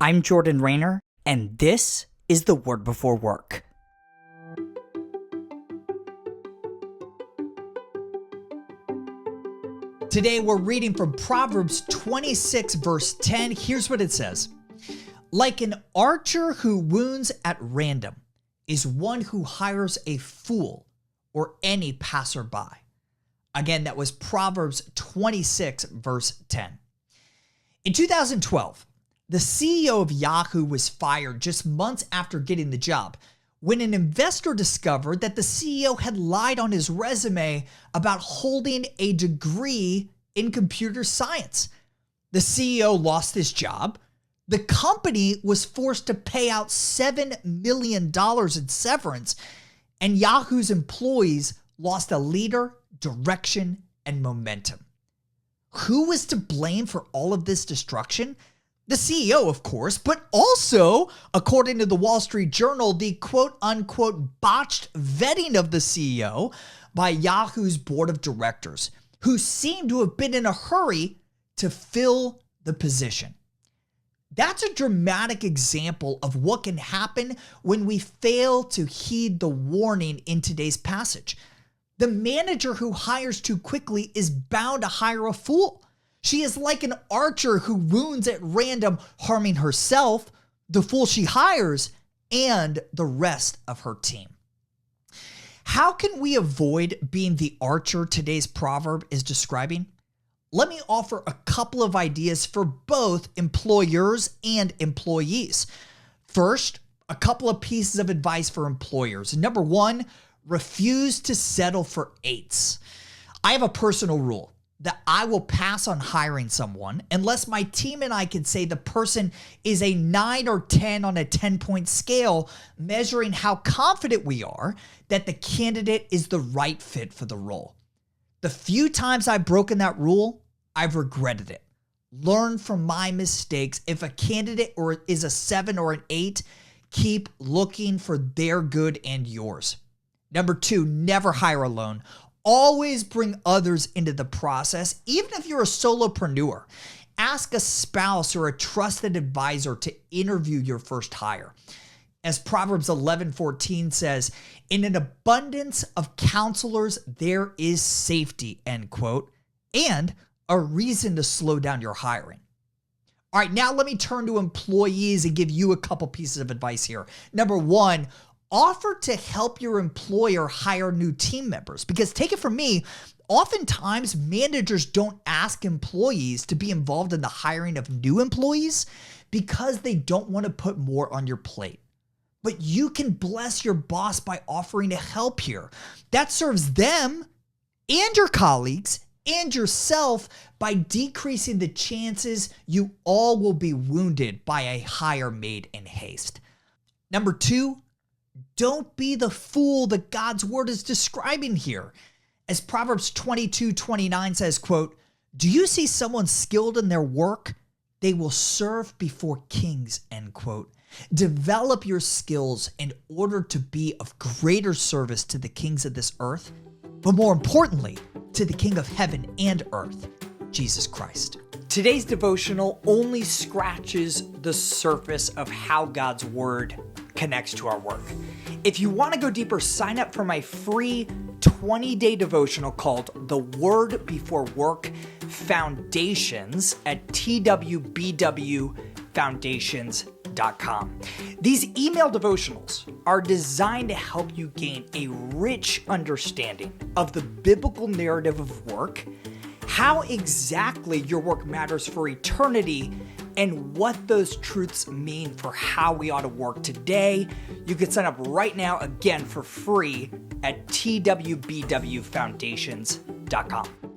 I'm Jordan Raynor, and this is the Word Before Work. Today we're reading from Proverbs 26 verse 10. Here's what it says. Like an archer who wounds at random is one who hires a fool or any passerby. Again, that was Proverbs 26 verse 10. In 2012, the CEO of Yahoo was fired just months after getting the job when an investor discovered that the CEO had lied on his resume about holding a degree in computer science. The CEO lost his job. The company was forced to pay out $7 million in severance, and Yahoo's employees lost a leader, direction, and momentum. Who was to blame for all of this destruction? The CEO, of course, but also, according to the Wall Street Journal, the quote-unquote botched vetting of the CEO by Yahoo's board of directors, who seemed to have been in a hurry to fill the position. That's a dramatic example of what can happen when we fail to heed the warning in today's passage. The manager who hires too quickly is bound to hire a fool. She is like an archer who wounds at random, harming herself, the fool she hires, and the rest of her team. How can we avoid being the archer today's proverb is describing? Let me offer a couple of ideas for both employers and employees. First, a couple of pieces of advice for employers. Number one, refuse to settle for 8s. I have a personal rule that I will pass on hiring someone unless my team and I can say the person is a 9 or 10 on a 10-point scale, measuring how confident we are that the candidate is the right fit for the role. The few times I've broken that rule, I've regretted it. Learn from my mistakes. If a candidate is a 7 or an 8, keep looking for their good and yours. Number two, never hire alone. Always bring others into the process, even if you're a solopreneur. Ask a spouse or a trusted advisor to interview your first hire. As Proverbs 11:14 says, in an abundance of counselors, there is safety, end quote, and a reason to slow down your hiring. All right, now let me turn to employees and give you a couple pieces of advice here. Number one, offer to help your employer hire new team members, because take it from me, oftentimes managers don't ask employees to be involved in the hiring of new employees because they don't want to put more on your plate. But you can bless your boss by offering to help here. That serves them and your colleagues and yourself by decreasing the chances you all will be wounded by a hire made in haste. Number two, don't be the fool that God's word is describing here. As Proverbs 22:29 says, quote, do you see someone skilled in their work? They will serve before kings, end quote. Develop your skills in order to be of greater service to the kings of this earth, but more importantly, to the King of heaven and earth, Jesus Christ. Today's devotional only scratches the surface of how God's word connects to our work. If you want to go deeper, sign up for my free 20-day devotional called The Word Before Work Foundations at twbwfoundations.com. These email devotionals are designed to help you gain a rich understanding of the biblical narrative of work, how exactly your work matters for eternity, and what those truths mean for how we ought to work today. You can sign up right now, again, for free at twbwfoundations.com.